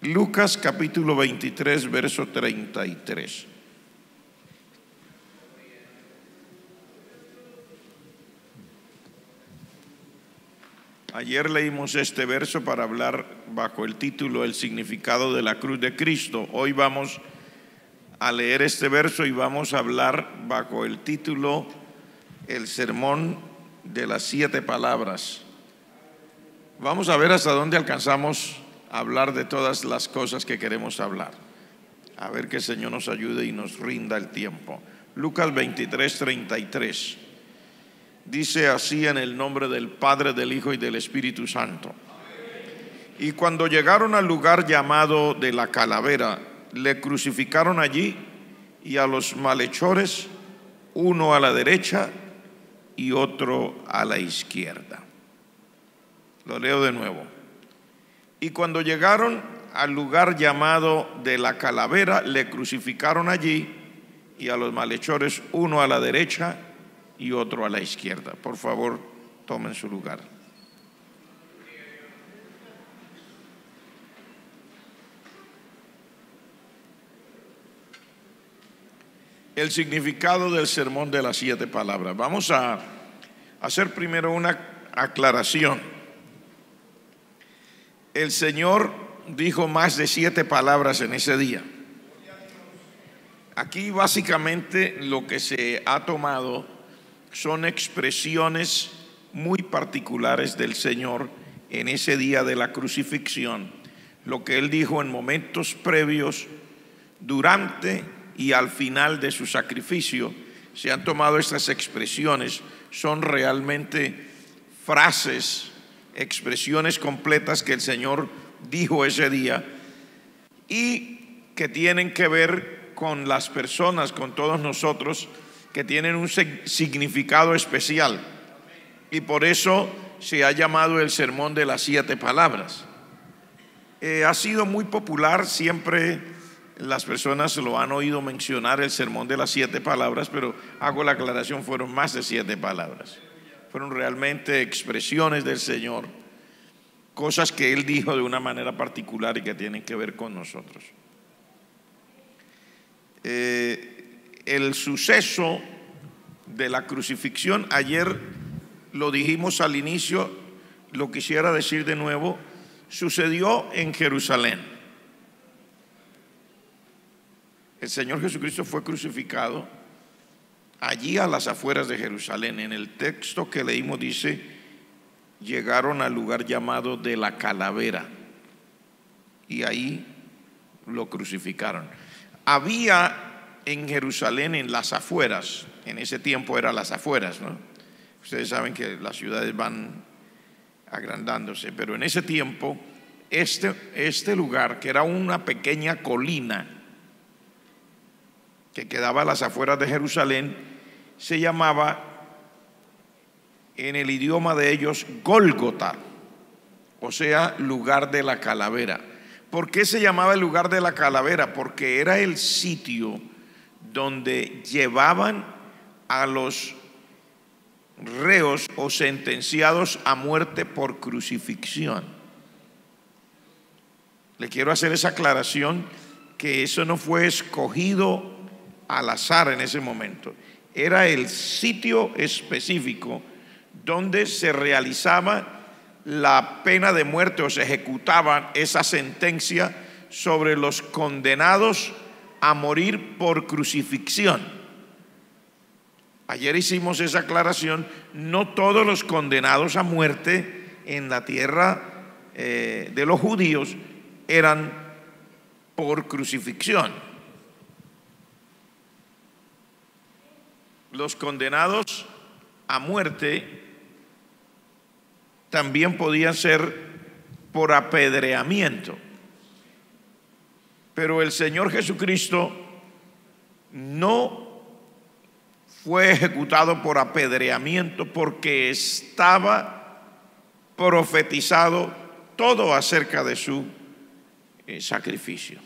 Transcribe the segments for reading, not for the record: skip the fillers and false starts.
Lucas capítulo 23, verso 33. Ayer leímos este verso para hablar bajo el título El significado de la cruz de Cristo. Hoy vamos a leer este verso y vamos a hablar bajo el título El sermón de las 7 palabras. Vamos a ver hasta dónde alcanzamos a hablar de todas las cosas que queremos hablar. A ver que el Señor nos ayude y nos rinda el tiempo. Lucas 23, 33. Dice así en el nombre del Padre, del Hijo y del Espíritu Santo. Y cuando llegaron al lugar llamado de la Calavera, le crucificaron allí y a los malhechores, uno a la derecha y otro a la izquierda. Lo leo de nuevo. Y cuando llegaron al lugar llamado de la Calavera, le crucificaron allí y a los malhechores, uno a la derecha y otro a la izquierda. Por favor, tomen su lugar. El significado del sermón de las 7 palabras. Vamos a hacer primero una aclaración. El Señor dijo más de 7 palabras en ese día. Aquí básicamente lo que se ha tomado son expresiones muy particulares del Señor en ese día de la crucifixión. Lo que Él dijo en momentos previos, durante y al final de su sacrificio. Se han tomado estas expresiones, son realmente frases, expresiones completas que el Señor dijo ese día y que tienen que ver con las personas, con todos nosotros, que tienen un significado especial, y por eso se ha llamado el sermón de las 7 palabras. Ha sido muy popular, siempre las personas lo han oído mencionar, el sermón de las 7 palabras, pero hago la aclaración, fueron más de 7 palabras. Fueron realmente expresiones del Señor, cosas que Él dijo de una manera particular y que tienen que ver con nosotros. El suceso de la crucifixión, ayer lo dijimos al inicio, lo quisiera decir de nuevo, sucedió en Jerusalén. El Señor Jesucristo fue crucificado allí a las afueras de Jerusalén. En el texto que leímos dice, llegaron al lugar llamado de la Calavera y ahí lo crucificaron. Había en Jerusalén, en las afueras, en ese tiempo eran las afueras, ¿no? Ustedes saben que las ciudades van agrandándose, pero en ese tiempo este lugar, que era una pequeña colina que quedaba a las afueras de Jerusalén, se llamaba en el idioma de ellos Gólgota, o sea, lugar de la calavera. ¿Por qué se llamaba el lugar de la calavera? Porque era el sitio donde llevaban a los reos o sentenciados a muerte por crucifixión. Le quiero hacer esa aclaración, que eso no fue escogido al azar en ese momento. Era el sitio específico donde se realizaba la pena de muerte o se ejecutaba esa sentencia sobre los condenados a morir por crucifixión. Ayer hicimos esa aclaración. No todos los condenados a muerte en la tierra de los judíos eran por crucifixión. Los condenados a muerte también podían ser por apedreamiento, pero el Señor Jesucristo no fue ejecutado por apedreamiento, porque estaba profetizado todo acerca de su sacrificio.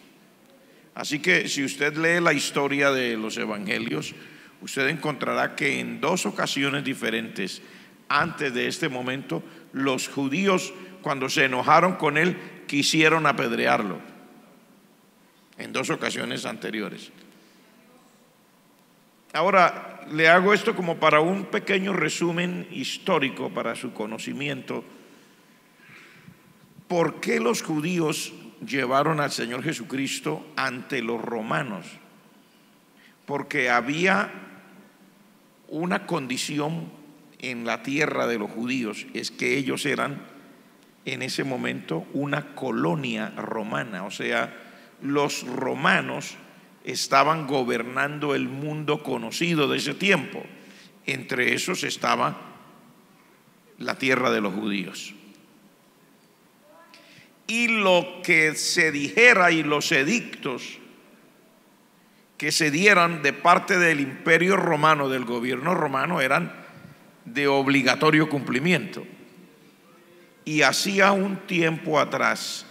Así que si usted lee la historia de los evangelios, usted encontrará que en 2 ocasiones diferentes antes de este momento, los judíos, cuando se enojaron con él, quisieron apedrearlo. en 2 ocasiones anteriores. Ahora, le hago esto como para un pequeño resumen histórico para su conocimiento. ¿Por qué los judíos llevaron al Señor Jesucristo ante los romanos? Porque había una condición en la tierra de los judíos, es que ellos eran en ese momento una colonia romana, o sea, los romanos estaban gobernando el mundo conocido de ese tiempo. Entre esos estaba la tierra de los judíos. Y lo que se dijera y los edictos que se dieran de parte del imperio romano, del gobierno romano, eran de obligatorio cumplimiento. Y hacía un tiempo atrás,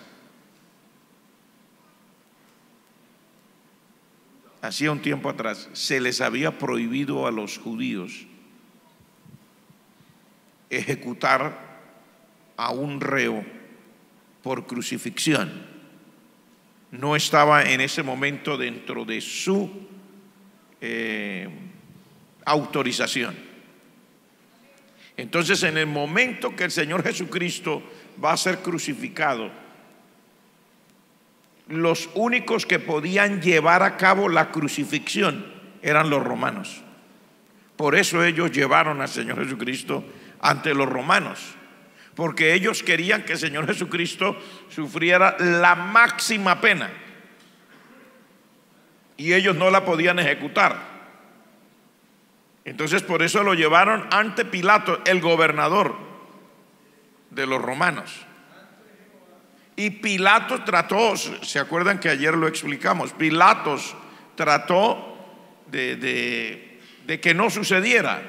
se les había prohibido a los judíos ejecutar a un reo por crucifixión. No estaba en ese momento dentro de su autorización. Entonces, en el momento que el Señor Jesucristo va a ser crucificado, los únicos que podían llevar a cabo la crucifixión eran los romanos. Por eso ellos llevaron al Señor Jesucristo ante los romanos, porque ellos querían que el Señor Jesucristo sufriera la máxima pena y ellos no la podían ejecutar. Entonces por eso lo llevaron ante Pilato, el gobernador de los romanos. Y Pilato trató, ¿se acuerdan que ayer lo explicamos? Pilatos trató de que no sucediera.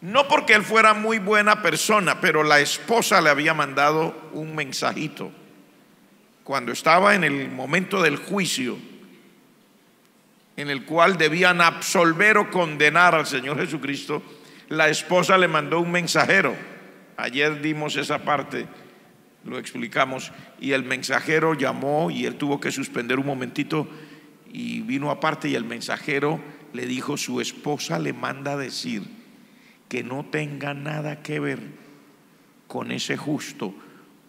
No porque él fuera muy buena persona, pero la esposa le había mandado un mensajito. Cuando estaba en el momento del juicio, en el cual debían absolver o condenar al Señor Jesucristo, la esposa le mandó un mensajero. Ayer dimos esa parte, lo explicamos, y el mensajero llamó y él tuvo que suspender un momentito y vino aparte, y el mensajero le dijo: su esposa le manda a decir que no tenga nada que ver con ese justo,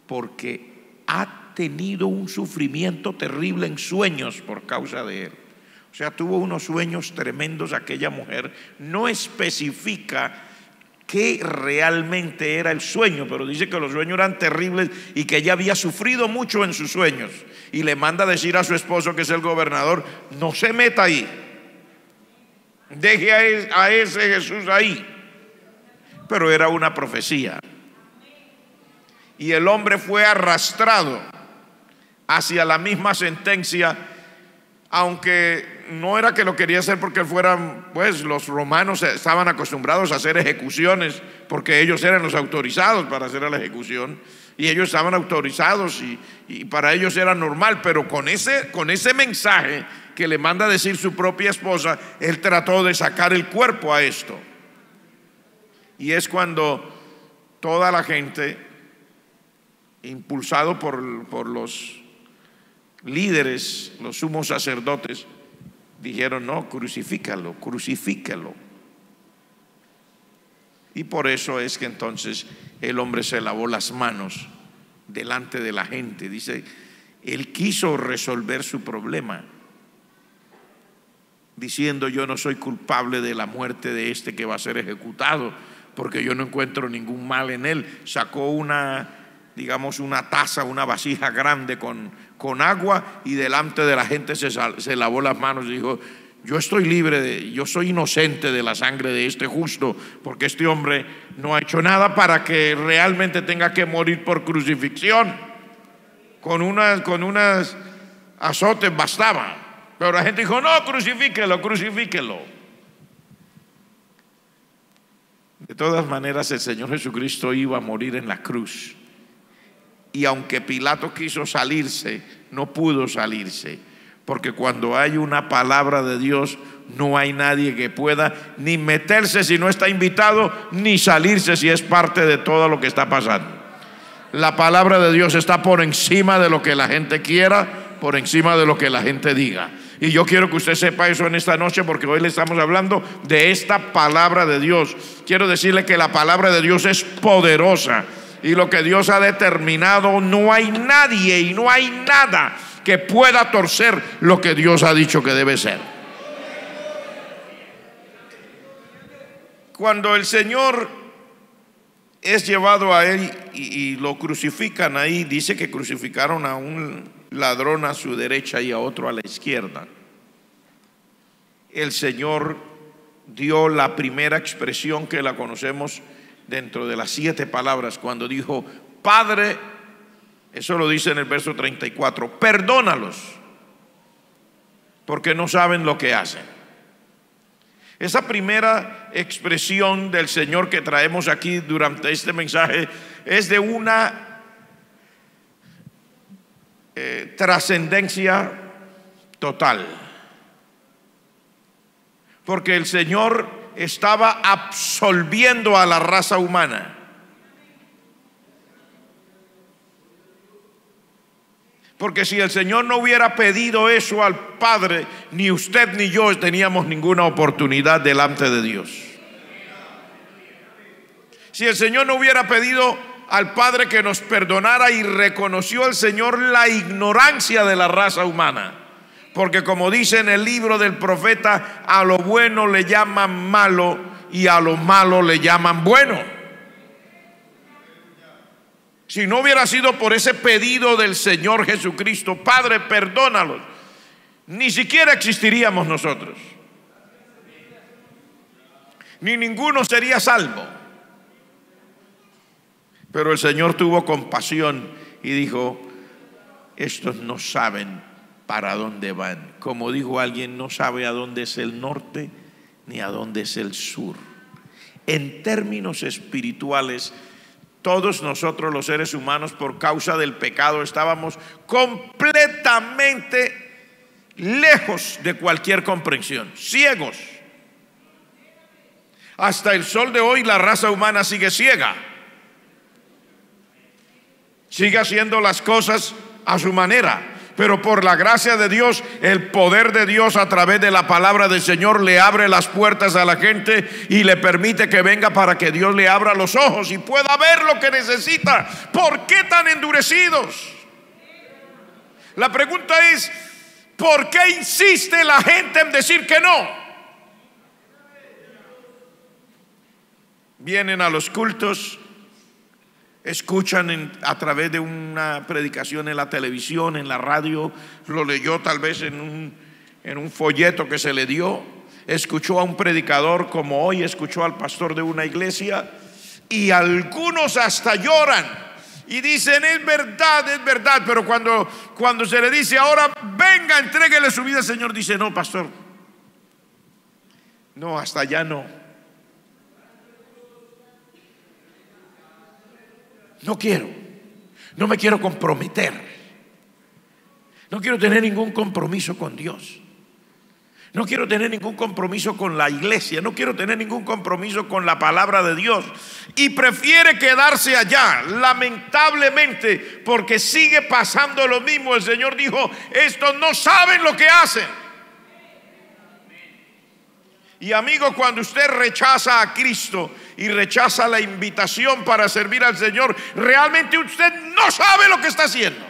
porque ha tenido un sufrimiento terrible en sueños por causa de él. O sea, tuvo unos sueños tremendos aquella mujer. No especifica qué realmente era el sueño, pero dice que los sueños eran terribles y que ella había sufrido mucho en sus sueños. Y le manda a decir a su esposo, que es el gobernador: no se meta ahí, deje a ese Jesús ahí. Pero era una profecía. Y el hombre fue arrastrado hacia la misma sentencia, aunque no era que lo quería hacer porque fueran, pues los romanos estaban acostumbrados a hacer ejecuciones, porque ellos eran los autorizados para hacer la ejecución, y ellos estaban autorizados y para ellos era normal. Pero con ese mensaje que le manda a decir su propia esposa, él trató de sacar el cuerpo a esto. Y es cuando toda la gente, impulsado por los líderes, los sumos sacerdotes, dijeron: no, crucifícalo, crucifícalo. Y por eso es que entonces el hombre se lavó las manos delante de la gente. Dice, él quiso resolver su problema diciendo: yo no soy culpable de la muerte de este que va a ser ejecutado, porque yo no encuentro ningún mal en él. Sacó una taza, una vasija grande con agua, y delante de la gente se lavó las manos y dijo: yo estoy libre, yo soy inocente de la sangre de este justo, porque este hombre no ha hecho nada para que realmente tenga que morir por crucifixión. Con unas azotes bastaba. Pero la gente dijo: no, crucifíquelo, crucifíquelo. De todas maneras, el Señor Jesucristo iba a morir en la cruz. Y aunque Pilato quiso salirse, no pudo salirse, porque cuando hay una palabra de Dios, no hay nadie que pueda ni meterse si no está invitado, ni salirse si es parte de todo lo que está pasando. La palabra de Dios está por encima de lo que la gente quiera por encima de lo que la gente diga. Y yo quiero que usted sepa eso en esta noche, porque hoy le estamos hablando de esta palabra de Dios. Quiero decirle que la palabra de Dios es poderosa, y lo que Dios ha determinado, no hay nadie y no hay nada que pueda torcer lo que Dios ha dicho que debe ser. Cuando el Señor es llevado a él y lo crucifican ahí, dice que crucificaron a un ladrón a su derecha y a otro a la izquierda. El Señor dio la primera expresión que la conocemos dentro de las 7 palabras, cuando dijo: Padre, eso lo dice en el verso 34, perdónalos, porque no saben lo que hacen. Esa primera expresión del Señor que traemos aquí durante este mensaje es de una trascendencia total, porque el Señor estaba absolviendo a la raza humana. Porque si el Señor no hubiera pedido eso al Padre, ni usted ni yo teníamos ninguna oportunidad delante de Dios. Si el Señor no hubiera pedido al Padre que nos perdonara, y reconoció el Señor la ignorancia de la raza humana, porque como dice en el libro del profeta, a lo bueno le llaman malo y a lo malo le llaman bueno. Si no hubiera sido por ese pedido del Señor Jesucristo, Padre, perdónalos, ni siquiera existiríamos nosotros, ni ninguno sería salvo. Pero el Señor tuvo compasión y dijo: estos no saben para dónde van. Como dijo alguien, no sabe a dónde es el norte ni a dónde es el sur. En términos espirituales, todos nosotros los seres humanos, por causa del pecado, estábamos completamente lejos de cualquier comprensión, ciegos. Hasta el sol de hoy la raza humana sigue ciega, sigue haciendo las cosas a su manera. Pero por la gracia de Dios, el poder de Dios a través de la palabra del Señor le abre las puertas a la gente y le permite que venga, para que Dios le abra los ojos y pueda ver lo que necesita. ¿Por qué tan endurecidos? La pregunta es: ¿por qué insiste la gente en decir que no? Vienen a los cultos, escuchan a través de una predicación en la televisión, en la radio, lo leyó tal vez en un folleto que se le dio, escuchó a un predicador como hoy escuchó al pastor de una iglesia, y algunos hasta lloran y dicen: es verdad, pero cuando se le dice: ahora venga, entréguele su vida al Señor, dice: no, pastor, no, hasta allá no. No quiero, no me quiero comprometer, no quiero tener ningún compromiso con Dios, no quiero tener ningún compromiso con la iglesia, no quiero tener ningún compromiso con la palabra de Dios, y prefiere quedarse allá, lamentablemente, porque sigue pasando lo mismo. El Señor dijo: estos no saben lo que hacen. Y amigo, cuando usted rechaza a Cristo y rechaza la invitación para servir al Señor, realmente usted no sabe lo que está haciendo.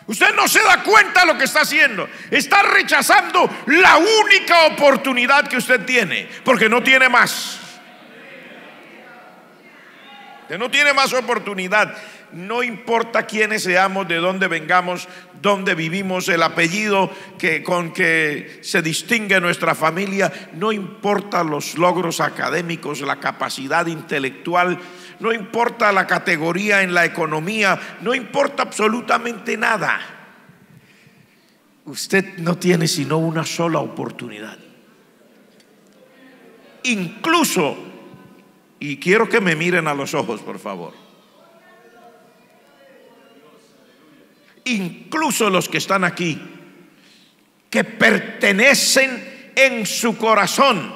Usted no se da cuenta de lo que está haciendo. Está rechazando la única oportunidad que usted tiene, porque no tiene más. Usted no tiene más oportunidad. No importa quiénes seamos, de dónde vengamos, dónde vivimos, el apellido con que se distingue nuestra familia, no importa los logros académicos, la capacidad intelectual, no importa la categoría en la economía, no importa absolutamente nada. Usted no tiene sino una sola oportunidad. Incluso, y quiero que me miren a los ojos, por favor, incluso los que están aquí, que pertenecen en su corazón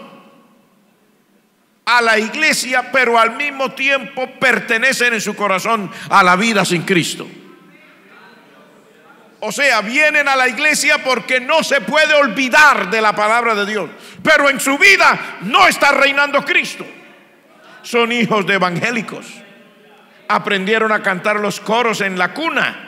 a la iglesia, pero al mismo tiempo pertenecen en su corazón a la vida sin Cristo. O sea, vienen a la iglesia porque no se puede olvidar de la palabra de Dios, pero en su vida no está reinando Cristo. Son hijos de evangélicos. Aprendieron a cantar los coros en la cuna.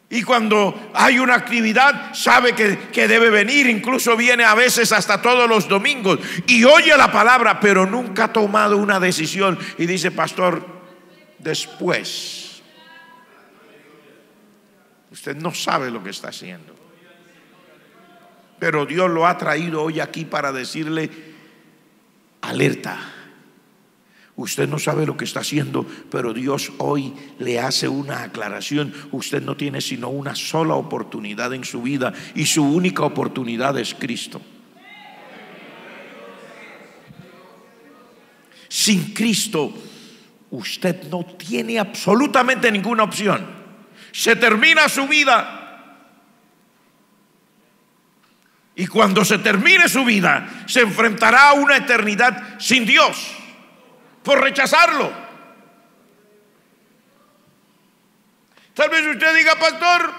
Y cuando hay una actividad, sabe que debe venir. Incluso viene a veces hasta todos los domingos y oye la palabra, pero nunca ha tomado una decisión. Y dice: pastor, después. Usted no sabe lo que está haciendo. Pero Dios lo ha traído hoy aquí para decirle: alerta. Usted no sabe lo que está haciendo, pero Dios hoy le hace una aclaración. Usted no tiene sino una sola oportunidad en su vida, y su única oportunidad es Cristo. Sin Cristo usted no tiene absolutamente ninguna opción. Se termina su vida, y cuando se termine su vida se enfrentará a una eternidad sin Dios por rechazarlo. Tal vez usted diga: pastor,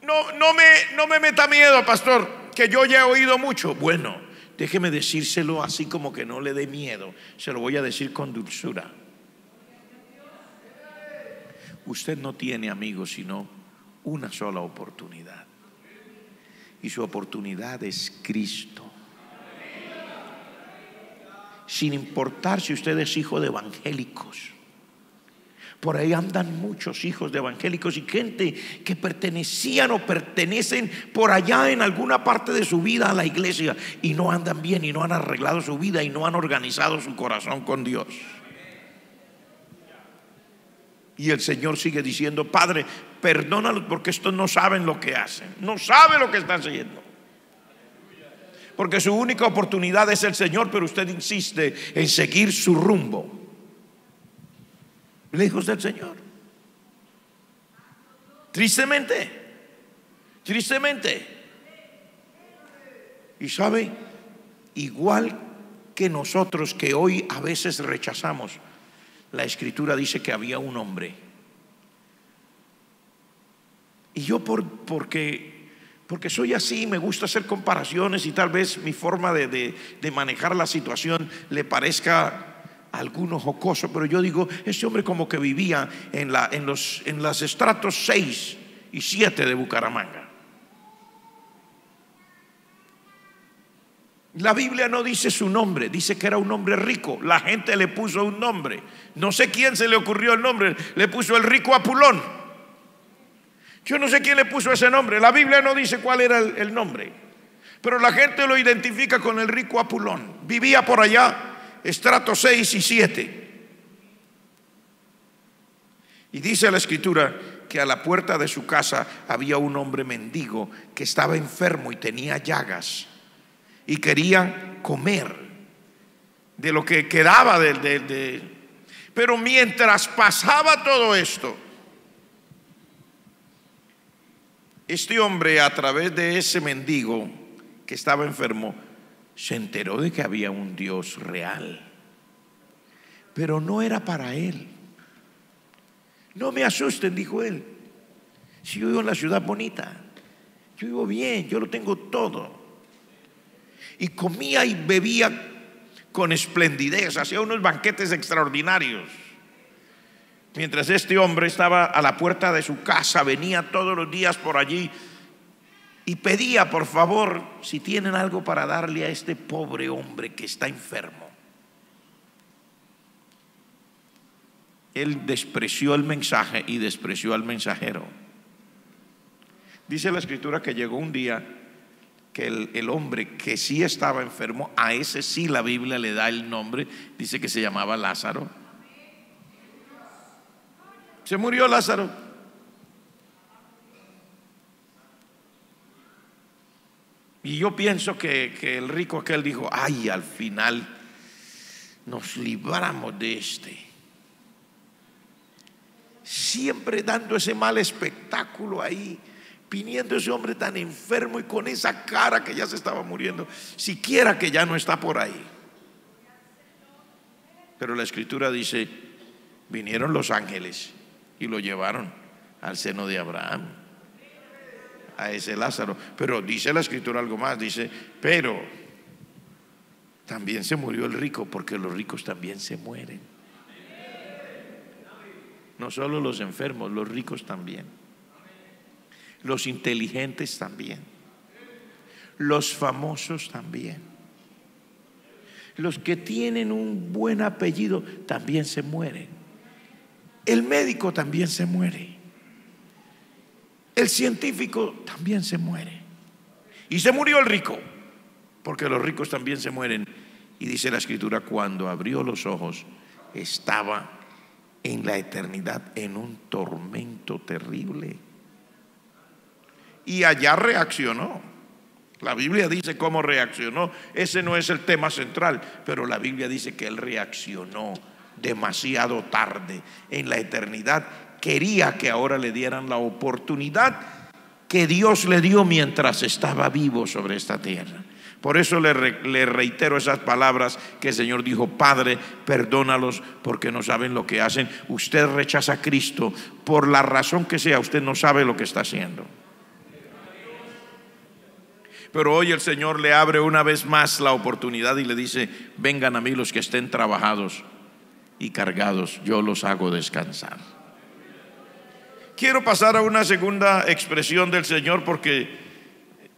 no me meta miedo, pastor, que yo ya he oído mucho. Bueno, déjeme decírselo así como que no le dé miedo. Se lo voy a decir con dulzura. Usted no tiene, amigos, sino una sola oportunidad, y su oportunidad es Cristo. Sin importar si usted es hijo de evangélicos. Por ahí andan muchos hijos de evangélicos y gente que pertenecían o pertenecen por allá en alguna parte de su vida a la iglesia, y no andan bien, y no han arreglado su vida, y no han organizado su corazón con Dios. Y el Señor sigue diciendo: Padre, perdónalos, porque estos no saben lo que hacen, no saben lo que están haciendo. Porque su única oportunidad es el Señor, pero usted insiste en seguir su rumbo, lejos del Señor. Tristemente. Y sabe, igual que nosotros, que hoy a veces rechazamos, la Escritura dice que había un hombre. Y yo porque soy así, me gusta hacer comparaciones, y tal vez mi forma de manejar la situación le parezca a alguno jocoso, pero yo digo: este hombre como que vivía en los estratos 6 y 7 de Bucaramanga. La Biblia no dice su nombre, dice que era un hombre rico. La gente le puso un nombre, no sé quién se le ocurrió el nombre, le puso el rico Apulón. Yo no sé quién le puso ese nombre. La Biblia no dice cuál era el nombre, pero la gente lo identifica con el rico Apulón. Vivía por allá, estratos 6 y 7. Y dice la Escritura que a la puerta de su casa había un hombre mendigo que estaba enfermo y tenía llagas, y quería comer de lo que quedaba pero mientras pasaba todo esto, este hombre, a través de ese mendigo que estaba enfermo, se enteró de que había un Dios real, pero no era para él. No me asusten, dijo él, si yo vivo en la ciudad bonita, yo vivo bien, yo lo tengo todo. Y comía y bebía con esplendidez, hacía unos banquetes extraordinarios. Mientras este hombre estaba a la puerta de su casa, venía todos los días por allí y pedía: por favor, si tienen algo para darle a este pobre hombre que está enfermo. Él despreció el mensaje y despreció al mensajero. Dice la Escritura que llegó un día que el hombre que sí estaba enfermo, a ese sí la Biblia le da el nombre, dice que se llamaba Lázaro. Se murió Lázaro. Y yo pienso que el rico aquel dijo: ay, al final nos libramos de este. Siempre dando ese mal espectáculo ahí, viniendo ese hombre tan enfermo y con esa cara que ya se estaba muriendo, siquiera que ya no está por ahí. Pero la Escritura dice: vinieron los ángeles y lo llevaron al seno de Abraham, a ese Lázaro. Pero dice la Escritura algo más, dice, pero también se murió el rico, porque los ricos también se mueren. No solo los enfermos, los ricos también, los inteligentes también, los famosos también, los que tienen un buen apellido también se mueren. El médico también se muere. El científico también se muere. Y se murió el rico, porque los ricos también se mueren. Y dice la Escritura, cuando abrió los ojos, estaba en la eternidad en un tormento terrible. Y allá reaccionó. La Biblia dice cómo reaccionó. Ese no es el tema central, pero la Biblia dice que él reaccionó demasiado tarde. En la eternidad quería que ahora le dieran la oportunidad que Dios le dio mientras estaba vivo sobre esta tierra. Por eso le reitero esas palabras que el Señor dijo: Padre, perdónalos porque no saben lo que hacen. Usted rechaza a Cristo por la razón que sea, usted no sabe lo que está haciendo. Pero hoy el Señor le abre una vez más la oportunidad y le dice: vengan a mí los que estén trabajados y cargados, yo los hago descansar. Quiero pasar a una segunda expresión del Señor, porque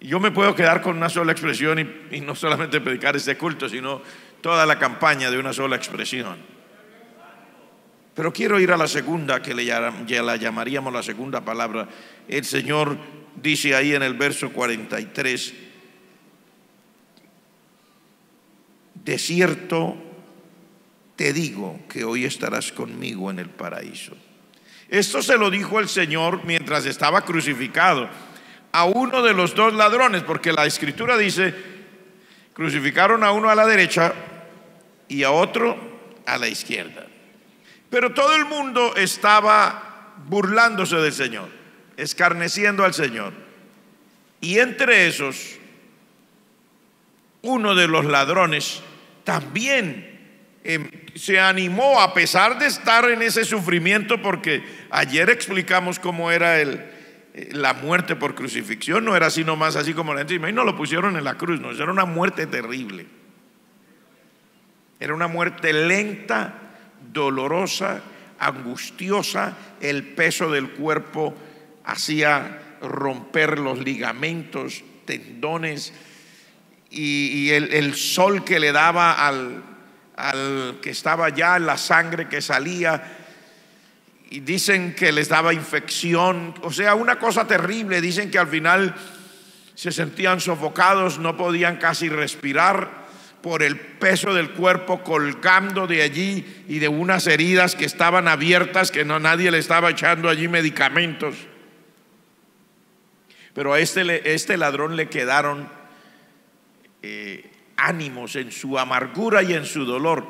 yo me puedo quedar con una sola expresión y no solamente predicar este culto, sino toda la campaña de una sola expresión. Pero quiero ir a la segunda, que ya la llamaríamos la segunda palabra. El Señor dice ahí en el verso 43: de cierto te digo que hoy estarás conmigo en el paraíso. Esto se lo dijo el Señor mientras estaba crucificado a uno de los dos ladrones, porque la Escritura dice: crucificaron a uno a la derecha y a otro a la izquierda. Pero todo el mundo estaba burlándose del Señor, escarneciendo al Señor. Y entre esos, uno de los ladrones también se animó, a pesar de estar en ese sufrimiento, porque ayer explicamos cómo era la muerte por crucifixión. No era así nomás, así como la gente dice, y no lo pusieron en la cruz. No, era una muerte terrible. Era una muerte lenta, dolorosa, angustiosa. El peso del cuerpo hacía romper los ligamentos, tendones, y el sol que le daba al que estaba allá, la sangre que salía, y dicen que les daba infección. O sea, una cosa terrible. Dicen que al final se sentían sofocados, no podían casi respirar por el peso del cuerpo colgando de allí y de unas heridas que estaban abiertas, que nadie le estaba echando allí medicamentos. Pero a este ladrón le quedaron ánimos en su amargura y en su dolor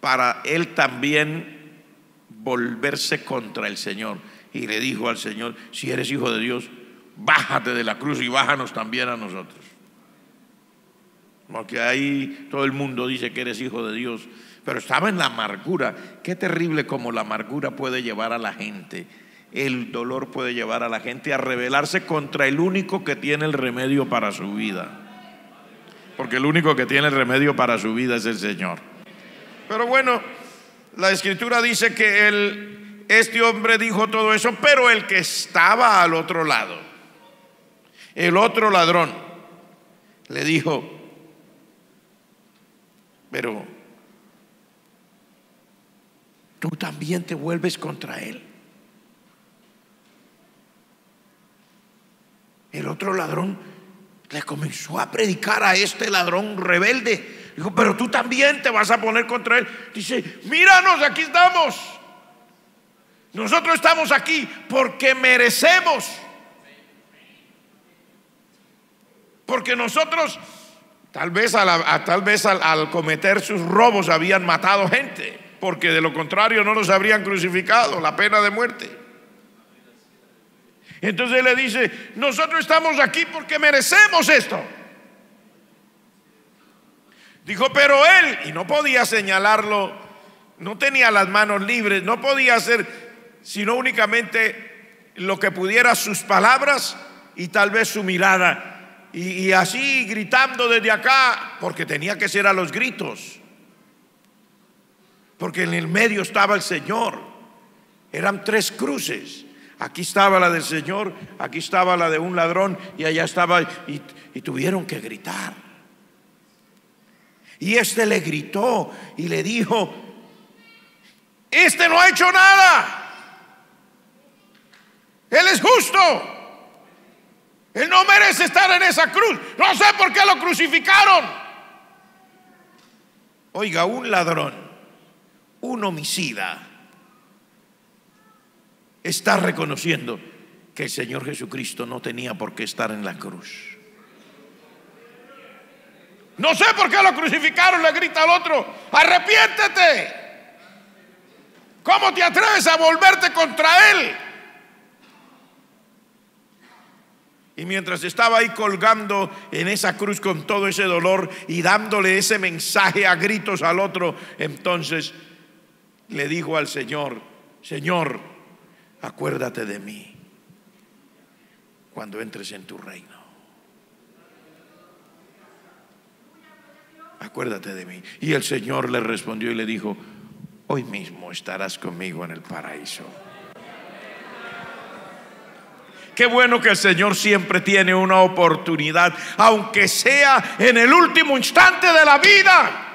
para él también volverse contra el Señor. Y le dijo al Señor: si eres hijo de Dios, bájate de la cruz y bájanos también a nosotros. Porque ahí todo el mundo dice que eres hijo de Dios, pero estaba en la amargura. Qué terrible como la amargura puede llevar a la gente. El dolor puede llevar a la gente a rebelarse contra el único que tiene el remedio para su vida, porque el único que tiene el remedio para su vida es el Señor. Pero bueno, la Escritura dice que este hombre dijo todo eso, pero el que estaba al otro lado, el otro ladrón, le dijo: pero tú también te vuelves contra él. El otro ladrón le comenzó a predicar a este ladrón rebelde. Dijo: pero tú también te vas a poner contra él. Dice: míranos, aquí estamos. Nosotros estamos aquí porque merecemos. Porque nosotros tal vez al cometer sus robos habían matado gente, porque de lo contrario no los habrían crucificado, la pena de muerte. Entonces él le dice: nosotros estamos aquí porque merecemos esto. Dijo: pero él, y no podía señalarlo, no tenía las manos libres, no podía hacer sino únicamente lo que pudiera sus palabras y tal vez su mirada, y así gritando desde acá, porque tenía que ser a los gritos, porque en el medio estaba el Señor. Eran 3 cruces. Aquí estaba la del Señor, aquí estaba la de un ladrón, y allá estaba, y tuvieron que gritar. Y este le gritó y le dijo: este no ha hecho nada, él es justo, él no merece estar en esa cruz, no sé por qué lo crucificaron. Oiga, un ladrón, un homicida, está reconociendo que el Señor Jesucristo no tenía por qué estar en la cruz. No sé por qué lo crucificaron, le grita al otro: arrepiéntete. ¿Cómo te atreves a volverte contra él? Y mientras estaba ahí colgando en esa cruz con todo ese dolor y dándole ese mensaje a gritos al otro, entonces le dijo al Señor: Señor, acuérdate de mí cuando entres en tu reino. Acuérdate de mí. Y el Señor le respondió y le dijo: hoy mismo estarás conmigo en el paraíso. Qué bueno que el Señor siempre tiene una oportunidad, aunque sea en el último instante de la vida.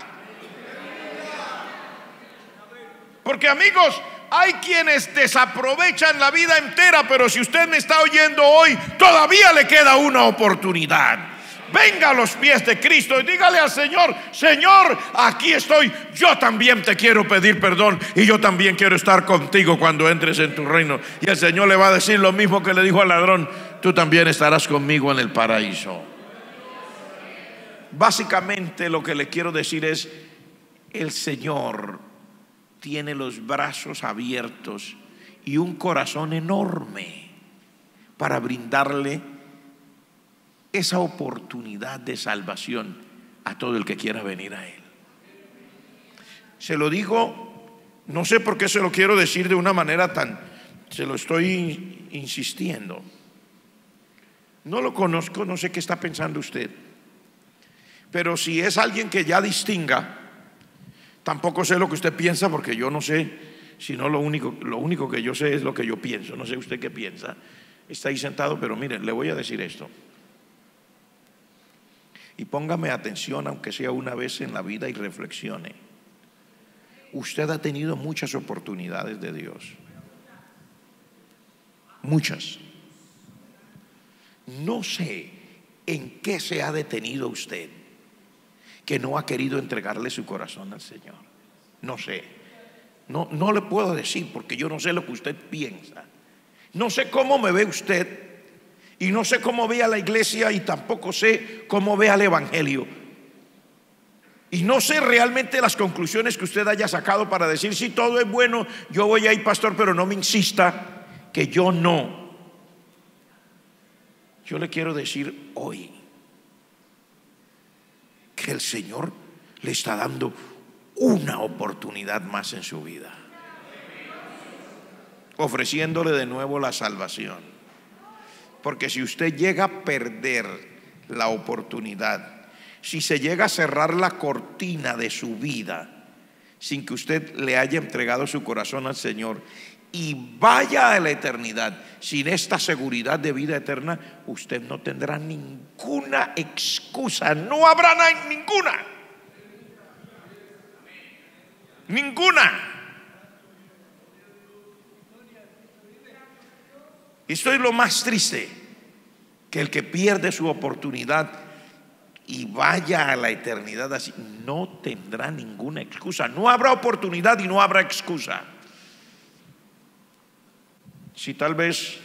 Porque, amigos, hay quienes desaprovechan la vida entera, pero si usted me está oyendo hoy, todavía le queda una oportunidad. Venga a los pies de Cristo y dígale al Señor: Señor, aquí estoy, yo también te quiero pedir perdón y yo también quiero estar contigo cuando entres en tu reino. Y el Señor le va a decir lo mismo que le dijo al ladrón: tú también estarás conmigo en el paraíso. Básicamente lo que le quiero decir es: el Señor tiene los brazos abiertos y un corazón enorme para brindarle esa oportunidad de salvación a todo el que quiera venir a Él. Se lo digo, no sé por qué se lo quiero decir de una manera tan, se lo estoy insistiendo. No lo conozco, no sé qué está pensando usted, pero si es alguien que ya distinga, tampoco sé lo que usted piensa, porque yo no sé, sino lo único que yo sé es lo que yo pienso. No sé usted qué piensa. Está ahí sentado, pero miren, le voy a decir esto. Y póngame atención, aunque sea una vez en la vida, y reflexione. Usted ha tenido muchas oportunidades de Dios. Muchas. No sé en qué se ha detenido usted que no ha querido entregarle su corazón al Señor. No sé. No le puedo decir, porque yo no sé lo que usted piensa. No sé cómo me ve usted, y no sé cómo ve a la iglesia, y tampoco sé cómo ve al evangelio. Y no sé realmente las conclusiones que usted haya sacado para decir: si todo es bueno, yo voy a ir, pastor, pero no me insista que yo no. Yo le quiero decir hoy que el Señor le está dando una oportunidad más en su vida, ofreciéndole de nuevo la salvación. Porque si usted llega a perder la oportunidad, si se llega a cerrar la cortina de su vida sin que usted le haya entregado su corazón al Señor y vaya a la eternidad sin esta seguridad de vida eterna, usted no tendrá ninguna excusa. No habrá ninguna. Esto es lo más triste, que el que pierde su oportunidad y vaya a la eternidad así, no tendrá ninguna excusa. No habrá oportunidad y no habrá excusa. Si tal vez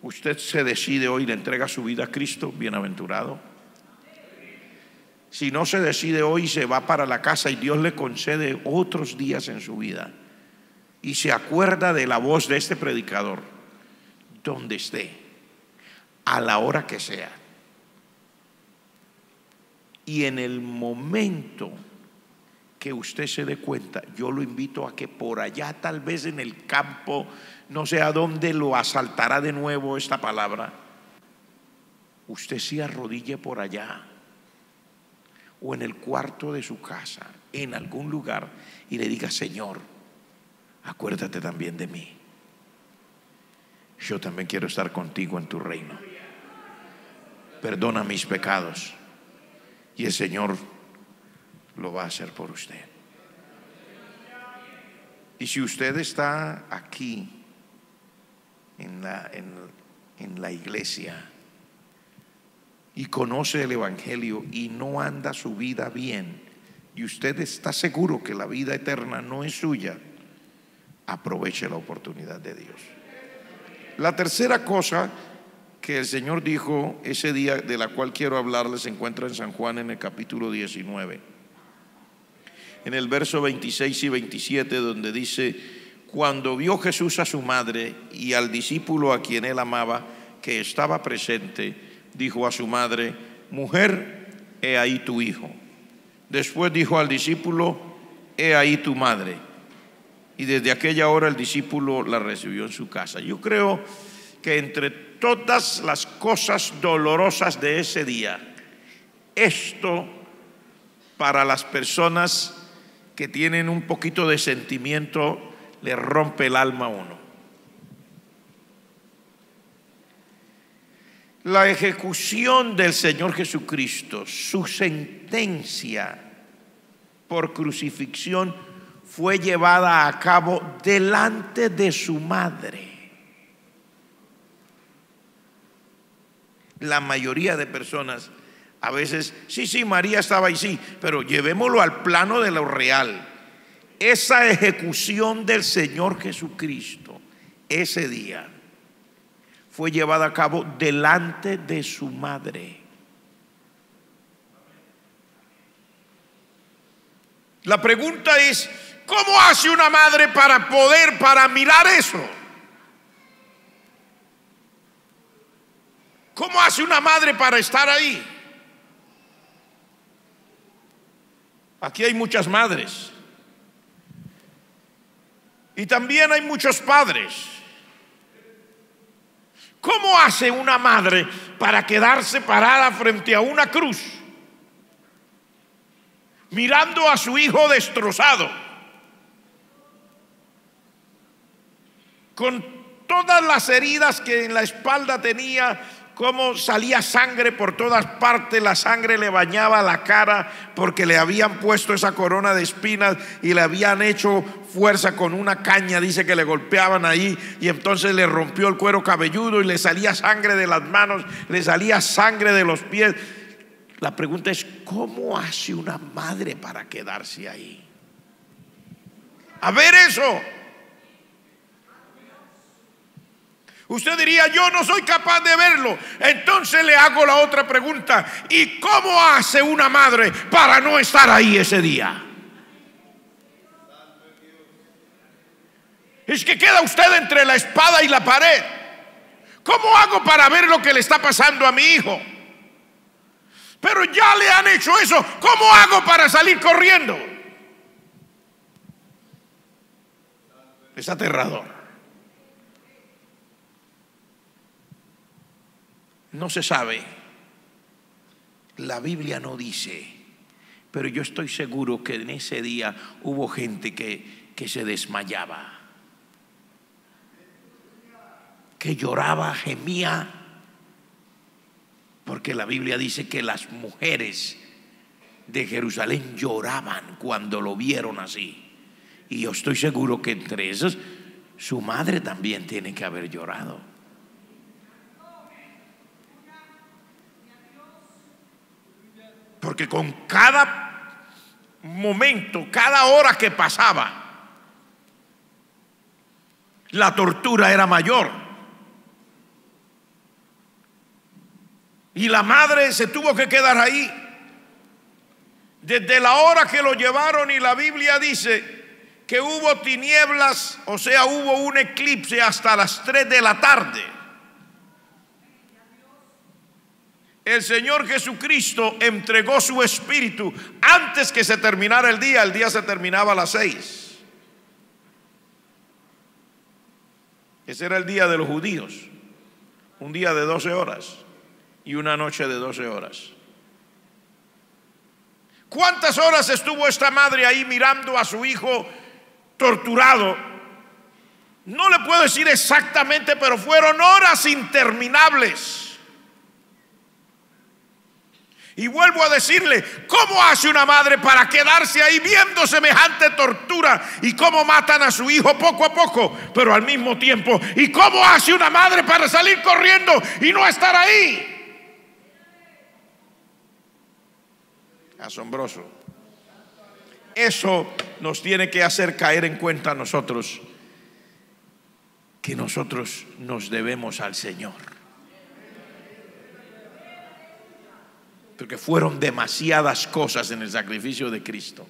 usted se decide hoy y le entrega su vida a Cristo, bienaventurado. Si no se decide hoy y se va para la casa y Dios le concede otros días en su vida y se acuerda de la voz de este predicador, donde esté, a la hora que sea, y en el momento que usted se dé cuenta, yo lo invito a que por allá, tal vez en el campo, no sé a dónde lo asaltará de nuevo esta palabra, usted se arrodille por allá o en el cuarto de su casa, en algún lugar, y le diga: Señor, acuérdate también de mí. Yo también quiero estar contigo en tu reino. Perdona mis pecados. Y el Señor lo va a hacer por usted. Y si usted está aquí en la iglesia y conoce el Evangelio y no anda su vida bien, y usted está seguro que la vida eterna no es suya, aproveche la oportunidad de Dios. La tercera cosa que el Señor dijo ese día, de la cual quiero hablarles, se encuentra en San Juan, en el capítulo 19, en el verso 26 y 27, donde dice: cuando vio Jesús a su madre y al discípulo a quien él amaba, que estaba presente, dijo a su madre: mujer, he ahí tu hijo. Después dijo al discípulo: he ahí tu madre. Y desde aquella hora el discípulo la recibió en su casa. Yo creo que entre todas las cosas dolorosas de ese día, esto, para las personas que tienen un poquito de sentimiento, le rompe el alma a uno. La ejecución del Señor Jesucristo, su sentencia por crucifixión, fue llevada a cabo delante de su madre. La mayoría de personas a veces, sí, María estaba ahí, sí, pero llevémoslo al plano de lo real. Esa ejecución del Señor Jesucristo ese día fue llevada a cabo delante de su madre. La pregunta es: ¿cómo hace una madre para mirar eso? ¿Cómo hace una madre para estar ahí? Aquí hay muchas madres y también hay muchos padres. ¿Cómo hace una madre para quedarse parada frente a una cruz, mirando a su hijo destrozado, con todas las heridas que en la espalda tenía, cómo salía sangre por todas partes? La sangre le bañaba la cara porque le habían puesto esa corona de espinas y le habían hecho fuerza con una caña, dice que le golpeaban ahí, y entonces le rompió el cuero cabelludo y le salía sangre de las manos, le salía sangre de los pies. La pregunta es: ¿cómo hace una madre para quedarse ahí a ver eso? Usted diría: yo no soy capaz de verlo. Entonces le hago la otra pregunta: ¿y cómo hace una madre para no estar ahí ese día? Es que queda usted entre la espada y la pared. ¿Cómo hago para ver lo que le está pasando a mi hijo? Pero ya le han hecho eso. ¿Cómo hago para salir corriendo? Es aterrador. No se sabe, la Biblia no dice, pero yo estoy seguro que en ese día hubo gente que se desmayaba, que lloraba, gemía, porque la Biblia dice que las mujeres de Jerusalén lloraban cuando lo vieron así. Y yo estoy seguro que entre esas su madre también tiene que haber llorado. Porque con cada momento, cada hora que pasaba, la tortura era mayor. Y la madre se tuvo que quedar ahí desde la hora que lo llevaron, y la Biblia dice que hubo tinieblas, o sea, hubo un eclipse hasta las 3 de la tarde. el Señor Jesucristo entregó su espíritu antes que se terminara el día. El día se terminaba a las 6. Ese era el día de los judíos, un día de 12 horas y una noche de 12 horas. ¿Cuántas horas estuvo esta madre ahí mirando a su hijo torturado? No le puedo decir exactamente, pero fueron horas interminables. Y vuelvo a decirle, ¿cómo hace una madre para quedarse ahí viendo semejante tortura? Y cómo matan a su hijo poco a poco, pero al mismo tiempo. ¿Y cómo hace una madre para salir corriendo y no estar ahí? Asombroso. Eso nos tiene que hacer caer en cuenta a nosotros que nosotros nos debemos al Señor. Porque fueron demasiadas cosas en el sacrificio de Cristo.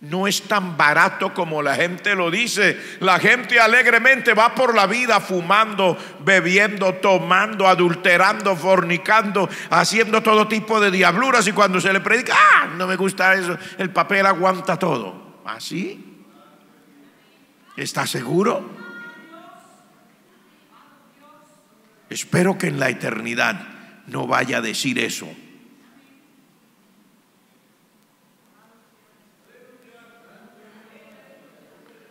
No es tan barato como la gente lo dice. La gente alegremente va por la vida fumando, bebiendo, tomando, adulterando, fornicando, haciendo todo tipo de diabluras, y cuando se le predica, no me gusta eso, el papel aguanta todo. ¿Así? ¿Está seguro? Espero que en la eternidad no vaya a decir eso.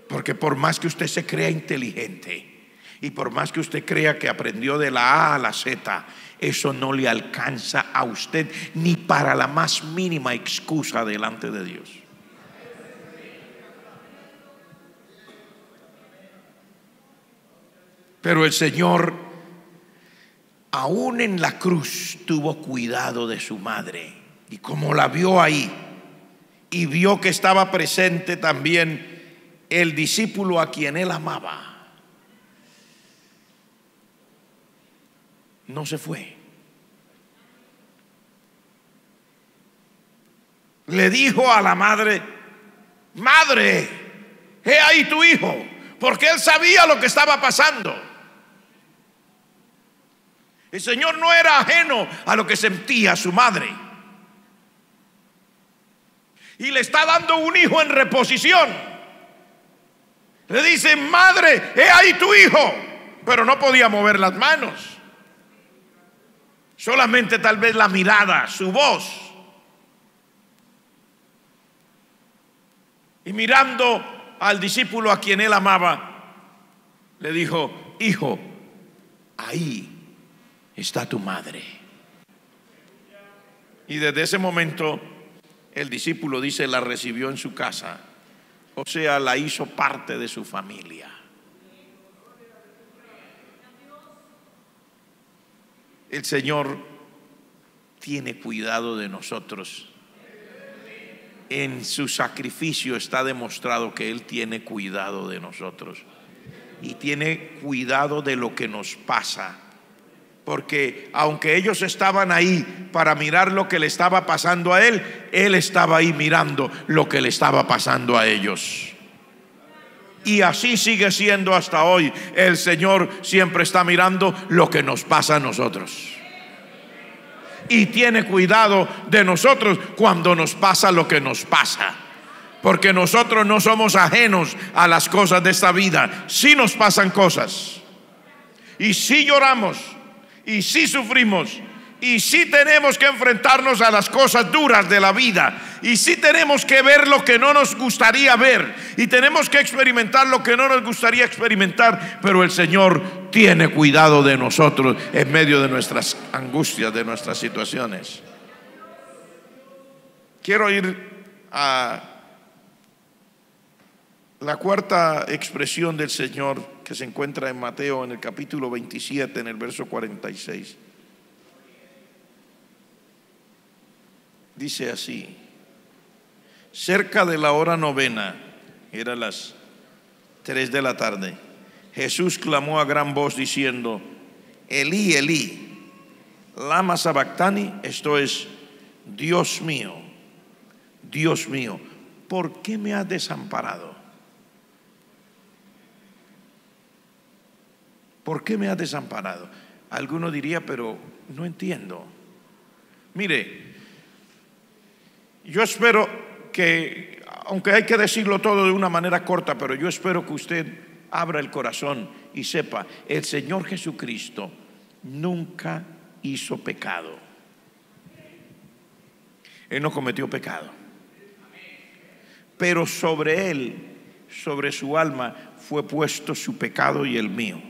Porque por más que usted se crea inteligente y por más que usted crea que aprendió de la A a la Z, eso no le alcanza a usted ni para la más mínima excusa delante de Dios. Pero el Señor, aún en la cruz, tuvo cuidado de su madre. Y como la vio ahí y vio que estaba presente también el discípulo a quien él amaba, no se fue. Le dijo a la madre: madre, he ahí tu hijo, porque él sabía lo que estaba pasando. El Señor no era ajeno a lo que sentía su madre, y le está dando un hijo en reposición. Le dice: madre, he ahí tu hijo. Pero no podía mover las manos, solamente tal vez la mirada, su voz. Y mirando al discípulo a quien él amaba, le dijo: hijo, ahí está tu madre. Y desde ese momento el discípulo, dice, la recibió en su casa. O sea, la hizo parte de su familia. El Señor tiene cuidado de nosotros. En su sacrificio está demostrado que Él tiene cuidado de nosotros. Y tiene cuidado de lo que nos pasa. Porque aunque ellos estaban ahí para mirar lo que le estaba pasando a él, él estaba ahí mirando lo que le estaba pasando a ellos. Y así sigue siendo hasta hoy. El Señor siempre está mirando lo que nos pasa a nosotros. Y tiene cuidado de nosotros cuando nos pasa lo que nos pasa. Porque nosotros no somos ajenos a las cosas de esta vida. Sí nos pasan cosas. Y sí lloramos. Y sí sufrimos, y sí tenemos que enfrentarnos a las cosas duras de la vida, y sí tenemos que ver lo que no nos gustaría ver, y tenemos que experimentar lo que no nos gustaría experimentar. Pero el Señor tiene cuidado de nosotros en medio de nuestras angustias, de nuestras situaciones. Quiero ir a la cuarta expresión del Señor, que se encuentra en Mateo, en el capítulo 27, en el verso 46. Dice así: cerca de la hora novena, eran las 3 de la tarde, Jesús clamó a gran voz diciendo: Elí, Elí, lama sabactani. Esto es: Dios mío, ¿por qué me has desamparado? ¿Por qué me has desamparado? Alguno diría: pero no entiendo. Mire, yo espero que, aunque hay que decirlo todo de una manera corta, pero yo espero que usted abra el corazón y sepa, el Señor Jesucristo nunca hizo pecado. Él no cometió pecado, pero sobre él, sobre su alma, fue puesto su pecado y el mío.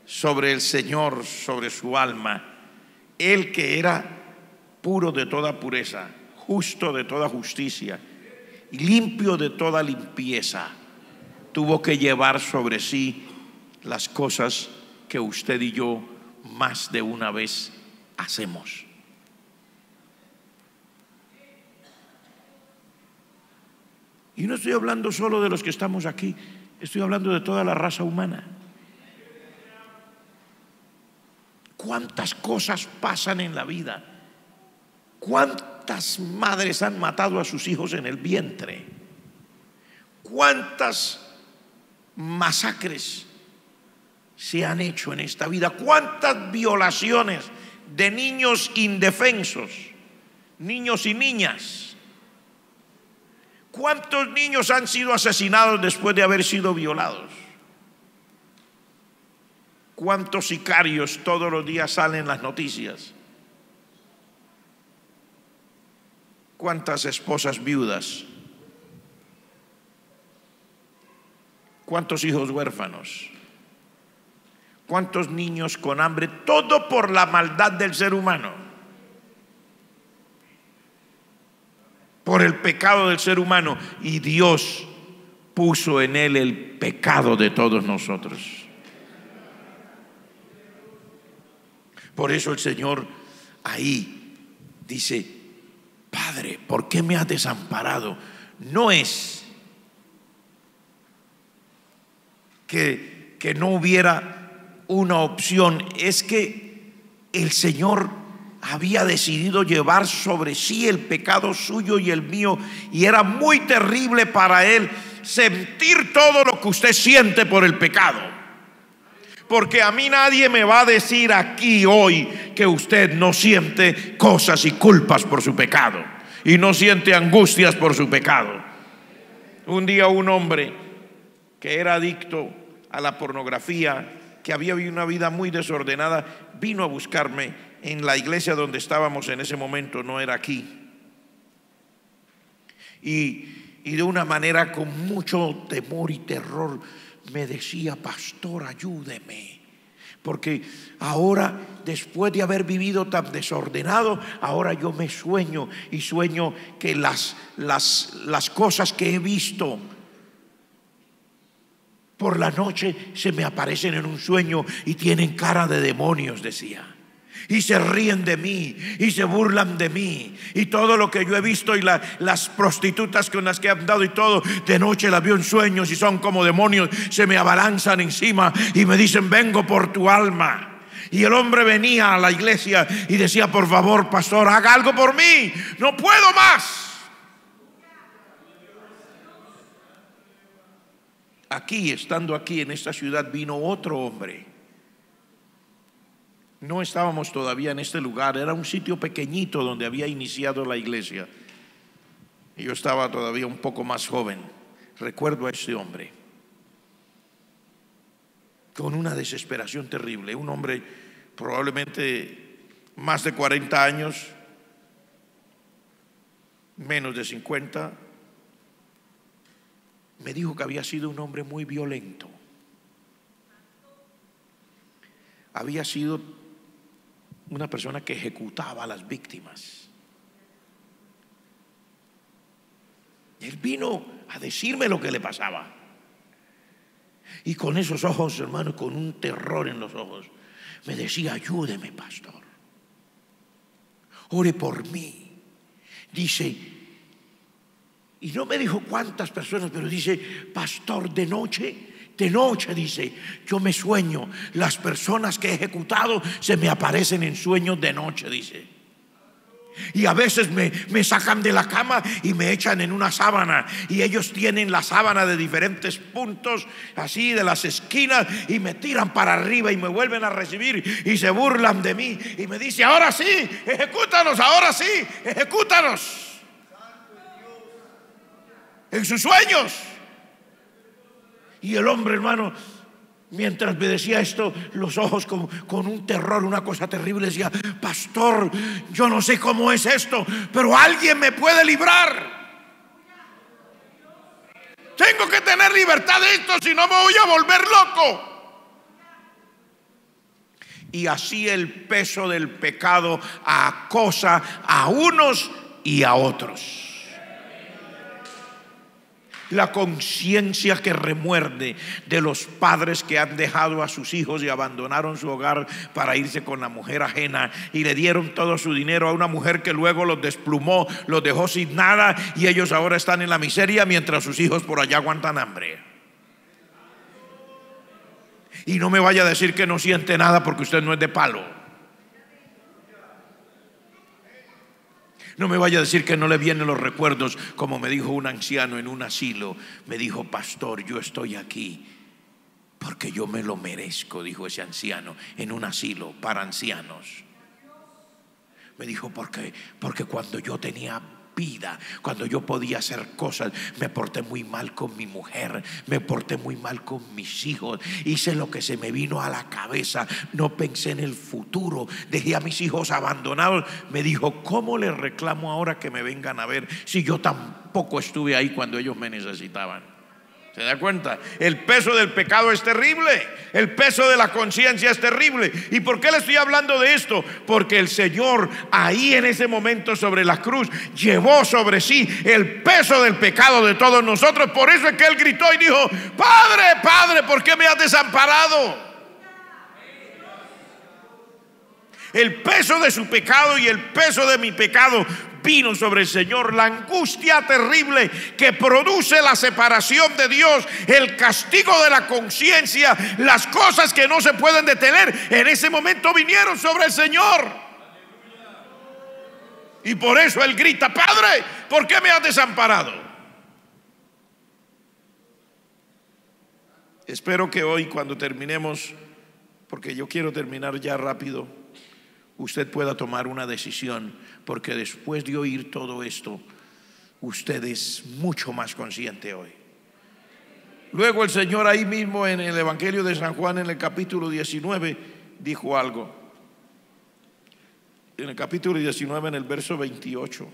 Sobre el Señor, sobre su alma, él que era puro de toda pureza, justo de toda justicia, limpio de toda limpieza, tuvo que llevar sobre sí las cosas que usted y yo más de una vez hacemos. Y no estoy hablando solo de los que estamos aquí, estoy hablando de toda la raza humana. ¿Cuántas cosas pasan en la vida? ¿Cuántas madres han matado a sus hijos en el vientre? ¿Cuántas masacres se han hecho en esta vida? ¿Cuántas violaciones de niños indefensos, niños y niñas? ¿Cuántos niños han sido asesinados después de haber sido violados? ¿Cuántos sicarios todos los días salen en las noticias? ¿Cuántas esposas viudas? ¿Cuántos hijos huérfanos? ¿Cuántos niños con hambre? Todo por la maldad del ser humano, por el pecado del ser humano, y Dios puso en él el pecado de todos nosotros. Por eso el Señor ahí dice: Padre, ¿por qué me has desamparado? No es que no hubiera una opción, es que el Señor había decidido llevar sobre sí el pecado suyo y el mío, y era muy terrible para él sentir todo lo que usted siente por el pecado. Porque a mí nadie me va a decir aquí hoy que usted no siente cosas y culpas por su pecado y no siente angustias por su pecado. Un día un hombre que era adicto a la pornografía, que había vivido una vida muy desordenada, vino a buscarme en la iglesia donde estábamos en ese momento, no era aquí. Y de una manera con mucho temor y terror me decía: pastor, ayúdeme, porque ahora, después de haber vivido tan desordenado, ahora yo me sueño y sueño que las cosas que he visto por la noche se me aparecen en un sueño y tienen cara de demonios, decía. Y se ríen de mí y se burlan de mí, y todo lo que yo he visto y las prostitutas con las que he andado y todo, de noche las veo en sueños y son como demonios, se me abalanzan encima y me dicen: vengo por tu alma. Y el hombre venía a la iglesia y decía: por favor, pastor, haga algo por mí, no puedo más. Aquí, estando aquí en esta ciudad, vino otro hombre. No estábamos todavía en este lugar, era un sitio pequeñito donde había iniciado la iglesia, y yo estaba todavía un poco más joven. Recuerdo a este hombre con una desesperación terrible, un hombre probablemente más de 40 años, menos de 50. Me dijo que había sido un hombre muy violento, había sido una persona que ejecutaba a las víctimas. Él vino a decirme lo que le pasaba, y con esos ojos, hermano, con un terror en los ojos, me decía: ayúdeme, pastor, ore por mí. Dice, y no me dijo cuántas personas, pero dice: pastor, de noche, dice, yo me sueño, las personas que he ejecutado se me aparecen en sueños de noche, dice. Y a veces me sacan de la cama y me echan en una sábana, y ellos tienen la sábana de diferentes puntos, así de las esquinas, y me tiran para arriba y me vuelven a recibir y se burlan de mí y me dicen: ahora sí, ejecútanos, ahora sí, ejecútanos. En sus sueños. Y el hombre, hermano, mientras me decía esto, los ojos con un terror, una cosa terrible, decía: pastor, yo no sé cómo es esto, pero alguien me puede librar. Tengo que tener libertad de esto, si no me voy a volver loco. Y así el peso del pecado acosa a unos y a otros. La conciencia que remuerde de los padres que han dejado a sus hijos y abandonaron su hogar para irse con la mujer ajena, y le dieron todo su dinero a una mujer que luego los desplumó, los dejó sin nada, y ellos ahora están en la miseria mientras sus hijos por allá aguantan hambre. Y no me vaya a decir que no siente nada, porque usted no es de palo. No me vaya a decir que no le vienen los recuerdos, como me dijo un anciano en un asilo. Me dijo: pastor, yo estoy aquí porque yo me lo merezco, dijo ese anciano, en un asilo para ancianos. Me dijo: porque cuando yo tenía vida, cuando yo podía hacer cosas, me porté muy mal con mi mujer, me porté muy mal con mis hijos, hice lo que se me vino a la cabeza, no pensé en el futuro, dejé a mis hijos abandonados. Me dijo: ¿cómo les reclamo ahora que me vengan a ver si yo tampoco estuve ahí cuando ellos me necesitaban? ¿Se da cuenta? El peso del pecado es terrible. El peso de la conciencia es terrible. ¿Y por qué le estoy hablando de esto? Porque el Señor ahí en ese momento sobre la cruz llevó sobre sí el peso del pecado de todos nosotros. Por eso es que Él gritó y dijo: Padre, Padre, ¿por qué me has desamparado? El peso de su pecado y el peso de mi pecado vino sobre el Señor. La angustia terrible que produce la separación de Dios, el castigo de la conciencia, las cosas que no se pueden detener, en ese momento vinieron sobre el Señor. Y por eso Él grita: Padre, ¿por qué me has desamparado? Espero que hoy, cuando terminemos, porque yo quiero terminar ya rápido, usted pueda tomar una decisión, porque después de oír todo esto, usted es mucho más consciente hoy. Luego el Señor ahí mismo en el Evangelio de San Juan, en el capítulo 19, dijo algo. En el capítulo 19, en el verso 28.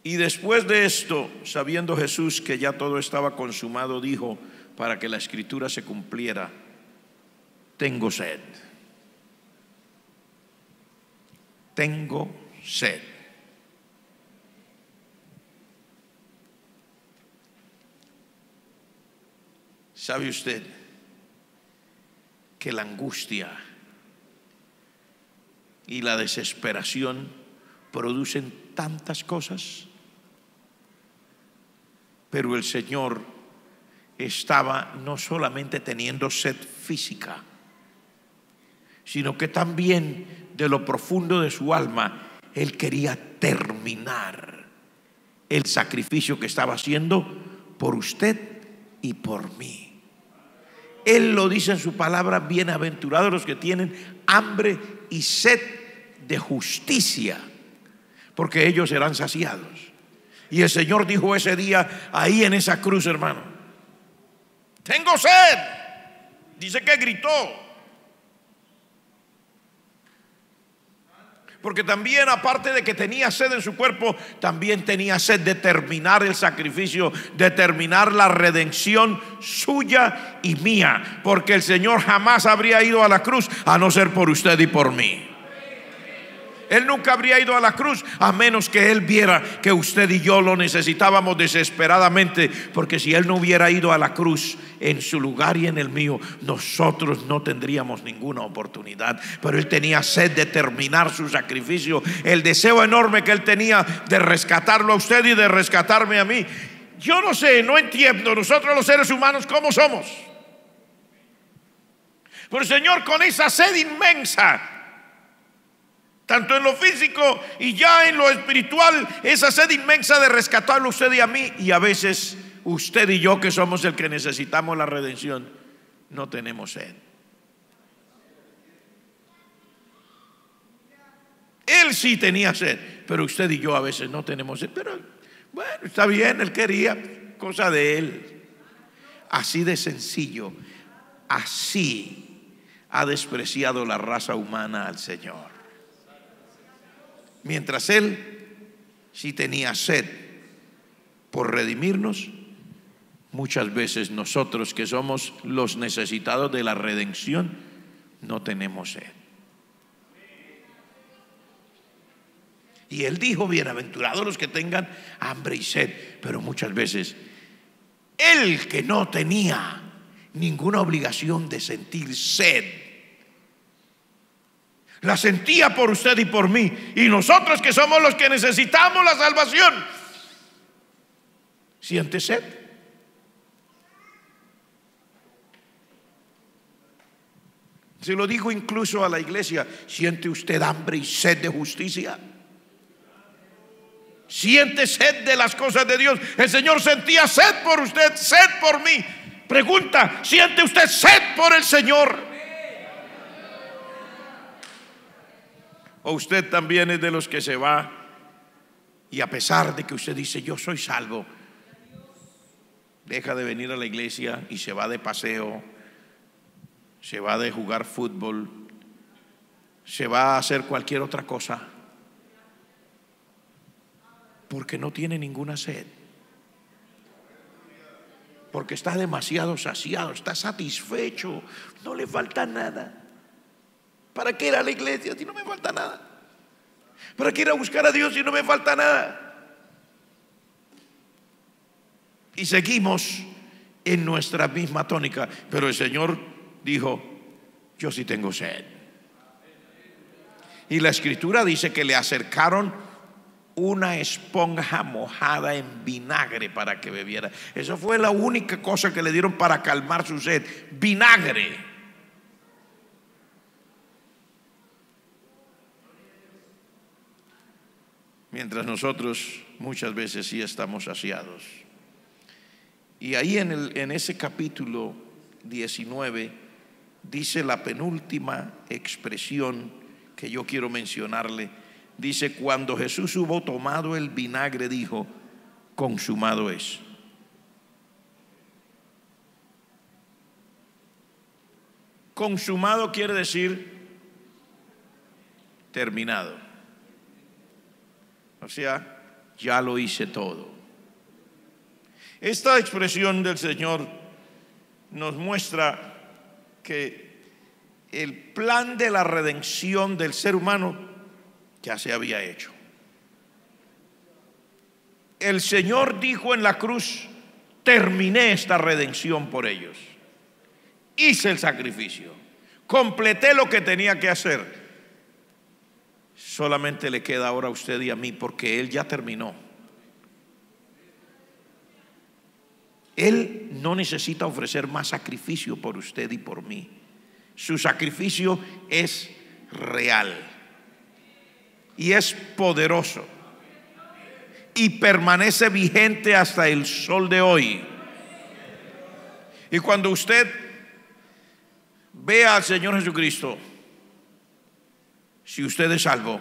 Y después de esto, sabiendo Jesús que ya todo estaba consumado, dijo, para que la escritura se cumpliera: tengo sed. Tengo sed. ¿Sabe usted que la angustia y la desesperación producen tantas cosas? Pero el Señor estaba no solamente teniendo sed física, sino que también de lo profundo de su alma Él quería terminar el sacrificio que estaba haciendo por usted y por mí. Él lo dice en su palabra: bienaventurados los que tienen hambre y sed de justicia, porque ellos serán saciados. Y el Señor dijo ese día ahí en esa cruz, hermano: tengo sed. Dice que gritó. Porque también, aparte de que tenía sed en su cuerpo, también tenía sed de terminar el sacrificio, de terminar la redención suya y mía. Porque el Señor jamás habría ido a la cruz a no ser por usted y por mí. Él nunca habría ido a la cruz a menos que Él viera que usted y yo lo necesitábamos desesperadamente. Porque si Él no hubiera ido a la cruz en su lugar y en el mío, nosotros no tendríamos ninguna oportunidad. Pero Él tenía sed de terminar su sacrificio, el deseo enorme que Él tenía de rescatarlo a usted y de rescatarme a mí. Yo no sé, no entiendo nosotros los seres humanos cómo somos. Pero el Señor, con esa sed inmensa, tanto en lo físico y ya en lo espiritual, esa sed inmensa de rescatarlo a usted y a mí. Y a veces usted y yo, que somos el que necesitamos la redención, no tenemos sed. Él sí tenía sed, pero usted y yo a veces no tenemos sed. Pero bueno, está bien, él quería, cosa de él. Así de sencillo, así ha despreciado la raza humana al Señor. Mientras él sí tenía sed por redimirnos, muchas veces nosotros, que somos los necesitados de la redención, no tenemos sed. Y él dijo: bienaventurados los que tengan hambre y sed. Pero muchas veces él, que no tenía ninguna obligación de sentir sed, la sentía por usted y por mí. Y nosotros, que somos los que necesitamos la salvación, ¿siente sed? Se lo digo incluso a la iglesia: ¿siente usted hambre y sed de justicia? ¿Siente sed de las cosas de Dios? El Señor sentía sed por usted, sed por mí. Pregunta: ¿siente usted sed por el Señor? ¿O usted también es de los que se va y, a pesar de que usted dice yo soy salvo, deja de venir a la iglesia y se va de paseo, se va de jugar fútbol, se va a hacer cualquier otra cosa, porque no tiene ninguna sed? Porque está demasiado saciado, está satisfecho, no le falta nada. ¿Para qué ir a la iglesia si no me falta nada? ¿Para qué ir a buscar a Dios si no me falta nada? Y seguimos en nuestra misma tónica. Pero el Señor dijo: yo sí tengo sed. Y la Escritura dice que le acercaron una esponja mojada en vinagre para que bebiera. Eso fue la única cosa que le dieron para calmar su sed: vinagre. Mientras nosotros muchas veces sí estamos saciados. Y ahí en ese capítulo 19 dice la penúltima expresión que yo quiero mencionarle. Dice: cuando Jesús hubo tomado el vinagre, dijo: consumado es. Consumado quiere decir terminado. O sea, ya lo hice todo. Esta expresión del Señor nos muestra que el plan de la redención del ser humano ya se había hecho. El Señor dijo en la cruz: terminé esta redención por ellos, hice el sacrificio, completé lo que tenía que hacer. Solamente le queda ahora a usted y a mí, porque Él ya terminó. Él no necesita ofrecer más sacrificio por usted y por mí. Su sacrificio es real y es poderoso y permanece vigente hasta el sol de hoy. Y cuando usted vea al Señor Jesucristo, si usted es salvo,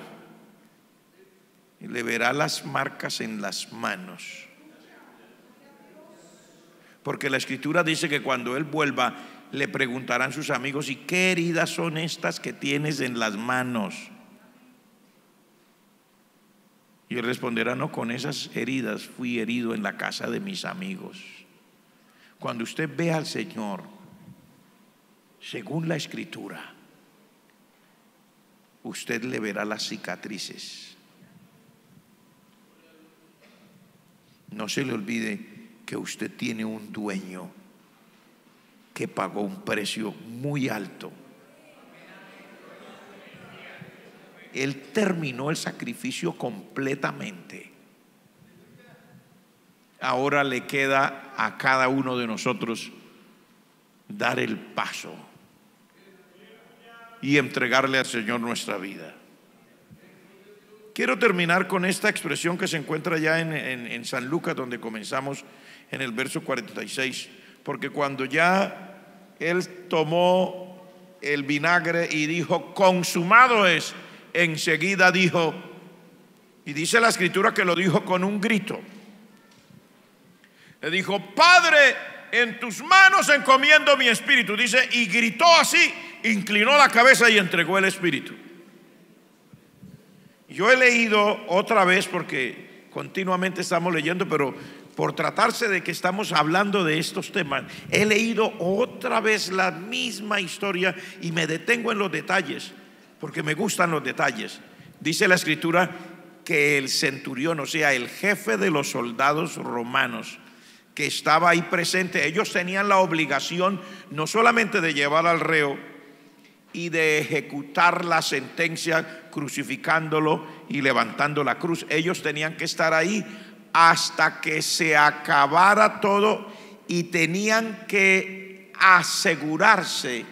le verá las marcas en las manos. Porque la Escritura dice que cuando Él vuelva, le preguntarán sus amigos: ¿y qué heridas son estas que tienes en las manos? Y Él responderá: no, con esas heridas fui herido en la casa de mis amigos. Cuando usted vea al Señor, según la Escritura, usted le verá las cicatrices. No se le olvide que usted tiene un dueño que pagó un precio muy alto. Él terminó el sacrificio completamente. Ahora le queda a cada uno de nosotros dar el paso y entregarle al Señor nuestra vida. quiero terminar con esta expresión que se encuentra ya en San Lucas, donde comenzamos en el verso 46, porque cuando ya él tomó el vinagre y dijo, consumado es, enseguida dijo, y dice la escritura que lo dijo con un grito, le dijo, Padre, en tus manos encomiendo mi espíritu, dice, y gritó así, inclinó la cabeza y entregó el espíritu. Yo he leído otra vez, porque continuamente estamos leyendo, pero por tratarse de que estamos hablando de estos temas, he leído otra vez la misma historia y me detengo en los detalles, porque me gustan los detalles. Dice la escritura que el centurión, o sea, el jefe de los soldados romanos que estaba ahí presente, ellos tenían la obligación no solamente de llevar al reo y de ejecutar la sentencia crucificándolo y levantando la cruz, ellos tenían que estar ahí hasta que se acabara todo y tenían que asegurarse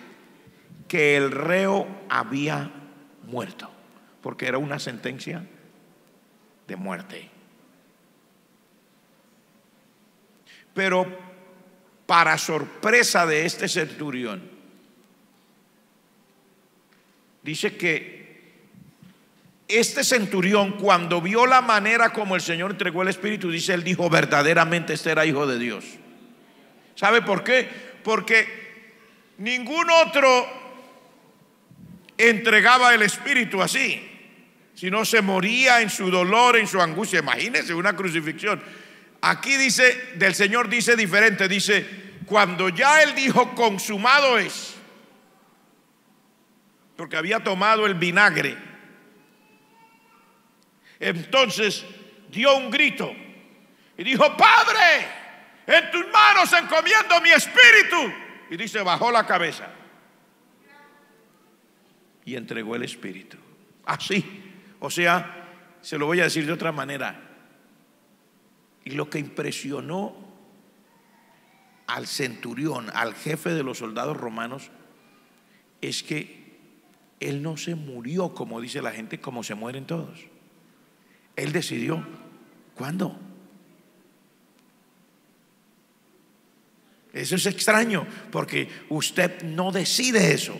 que el reo había muerto, porque era una sentencia de muerte. Pero para sorpresa de este centurión, dice que este centurión, cuando vio la manera como el Señor entregó el Espíritu, dice, él dijo, verdaderamente este era hijo de Dios. ¿Sabe por qué? Porque ningún otro entregaba el Espíritu así, sino se moría en su dolor, en su angustia. Imagínense una crucifixión. Aquí dice, del Señor dice diferente, dice, cuando ya él dijo, consumado es, porque había tomado el vinagre, entonces dio un grito y dijo, Padre, en tus manos encomiendo mi espíritu. Y dice, bajó la cabeza y entregó el espíritu. Así, o sea, se lo voy a decir de otra manera. Y lo que impresionó al centurión, al jefe de los soldados romanos, es que él no se murió, como dice la gente, como se mueren todos. Él decidió, ¿cuándo? Eso es extraño, porque usted no decide eso.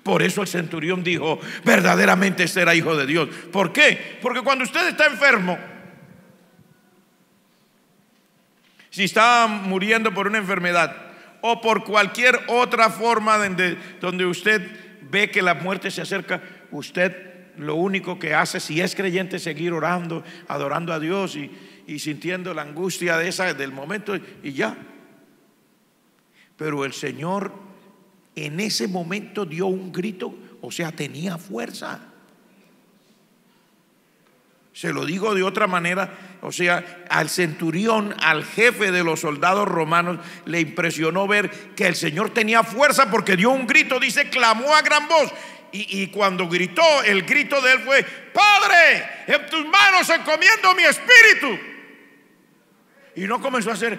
Por eso el centurión dijo, verdaderamente este era hijo de Dios. ¿Por qué? Porque cuando usted está enfermo, si está muriendo por una enfermedad o por cualquier otra forma donde usted ve que la muerte se acerca, usted lo único que hace, si es creyente, es seguir orando, adorando a Dios y sintiendo la angustia del momento y ya. Pero el Señor en ese momento dio un grito, o sea, tenía fuerza. Se lo digo de otra manera, o sea, al centurión, al jefe de los soldados romanos, le impresionó ver que el Señor tenía fuerza porque dio un grito, dice, clamó a gran voz. Y cuando gritó, el grito de él fue, Padre, en tus manos encomiendo mi espíritu. Y no comenzó a hacer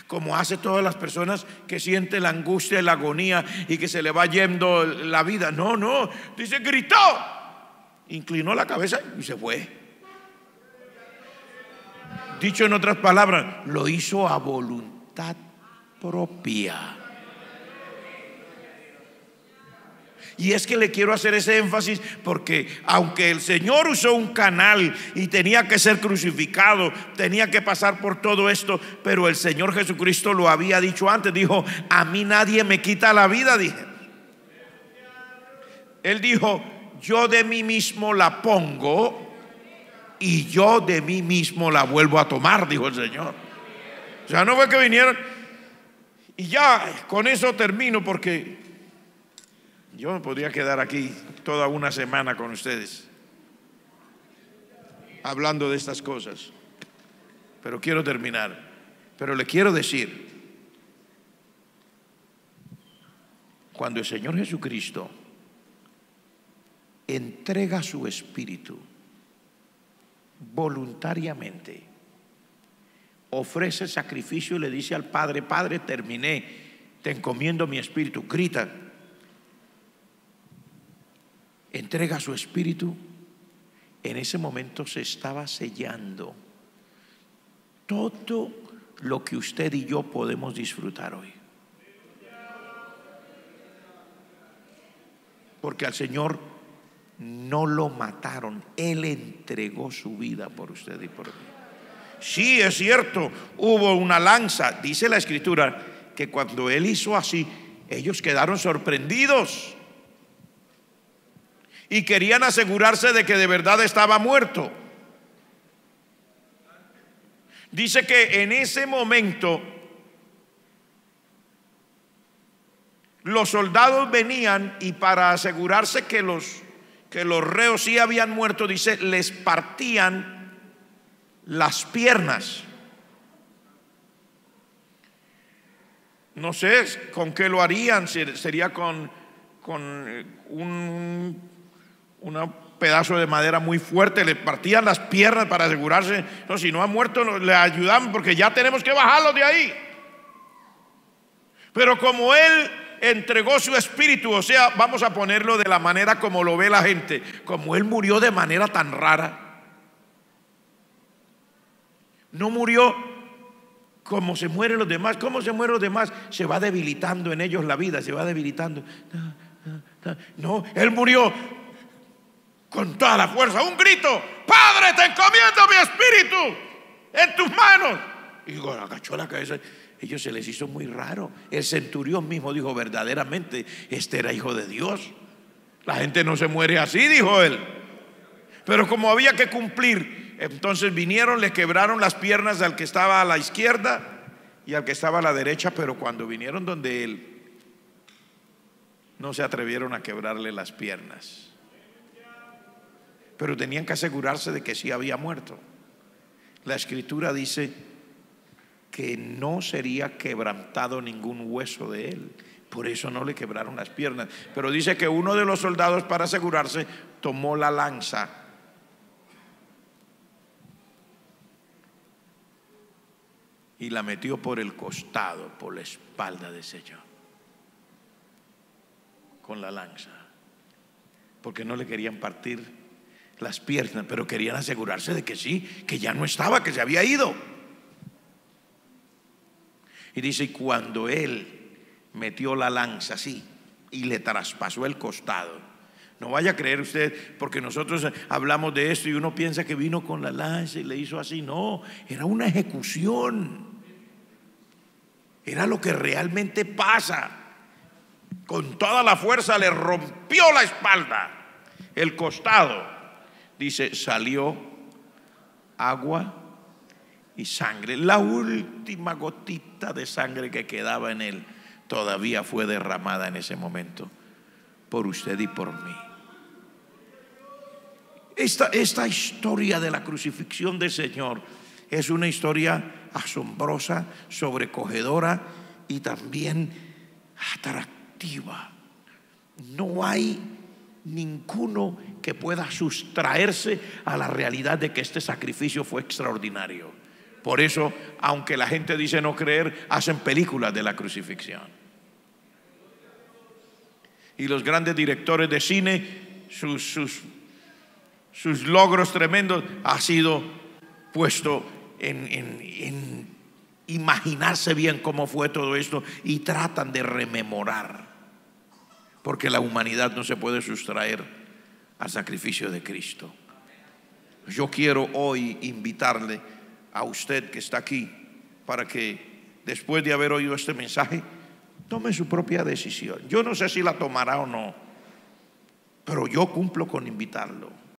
como hace todas las personas que sienten la angustia y la agonía y que se le va yendo la vida. No, no, dice, gritó, inclinó la cabeza y se fue. Dicho en otras palabras, lo hizo a voluntad propia. Y es que le quiero hacer ese énfasis porque aunque el Señor usó un canal y tenía que ser crucificado, tenía que pasar por todo esto, pero el Señor Jesucristo lo había dicho antes, dijo, a mí nadie me quita la vida, dije. Él dijo, yo de mí mismo la pongo y yo de mí mismo la vuelvo a tomar, dijo el Señor. O sea, no fue que vinieron. Y ya con eso termino, porque yo me podría quedar aquí toda una semana con ustedes hablando de estas cosas, pero quiero terminar. Pero le quiero decir, cuando el Señor Jesucristo entrega su espíritu voluntariamente, ofrece sacrificio y le dice al Padre, Padre, terminé, te encomiendo mi espíritu, grita, entrega su espíritu, en ese momento se estaba sellando todo lo que usted y yo podemos disfrutar hoy. Porque al Señor no lo mataron, Él entregó su vida por usted y por mí. Sí, es cierto, hubo una lanza. Dice la Escritura que cuando Él hizo así, ellos quedaron sorprendidos y querían asegurarse de que de verdad estaba muerto. Dice que en ese momento los soldados venían y para asegurarse que los reos sí habían muerto, dice, les partían las piernas. No sé con qué lo harían, sería con un pedazo de madera muy fuerte, le partían las piernas para asegurarse. No, si no ha muerto, le ayudan porque ya tenemos que bajarlo de ahí. Pero como Él entregó su espíritu, o sea, vamos a ponerlo de la manera como lo ve la gente, como Él murió de manera tan rara, no murió como se mueren los demás. ¿Cómo se mueren los demás? Se va debilitando en ellos la vida, se va debilitando. No, Él murió con toda la fuerza, un grito: Padre, te encomiendo mi espíritu en tus manos. Y agachó la cabeza. Ellos se les hizo muy raro. El centurión mismo dijo: verdaderamente este era hijo de Dios. La gente no se muere así, dijo él. Pero como había que cumplir, entonces vinieron, le quebraron las piernas al que estaba a la izquierda y al que estaba a la derecha. Pero cuando vinieron donde él, no se atrevieron a quebrarle las piernas. Pero tenían que asegurarse de que sí había muerto. La Escritura dice que no sería quebrantado ningún hueso de él. Por eso no le quebraron las piernas. Pero dice que uno de los soldados, para asegurarse, tomó la lanza y la metió por el costado, por la espalda de ese señor, con la lanza, porque no le querían partir las piernas, pero querían asegurarse de que sí, que ya no estaba, que se había ido. Y dice: y cuando él metió la lanza así y le traspasó el costado. No vaya a creer usted, porque nosotros hablamos de esto y uno piensa que vino con la lanza y le hizo así. No, era una ejecución. Era lo que realmente pasa. Con toda la fuerza le rompió la espalda, el costado. Dice: salió agua y sangre. La última gotita de sangre que quedaba en él todavía fue derramada en ese momento por usted y por mí. Esta historia de la crucifixión del Señor es una historia asombrosa, sobrecogedora y también atractiva. No hay ninguno que pueda sustraerse a la realidad de que este sacrificio fue extraordinario. Por eso, aunque la gente dice no creer, hacen películas de la crucifixión. Y los grandes directores de cine, sus logros tremendos ha sido puesto en imaginarse bien cómo fue todo esto, y tratan de rememorar, porque la humanidad no se puede sustraer al sacrificio de Cristo. Yo quiero hoy invitarle a usted que está aquí para que después de haber oído este mensaje tome su propia decisión. Yo no sé si la tomará o no, pero yo cumplo con invitarlo.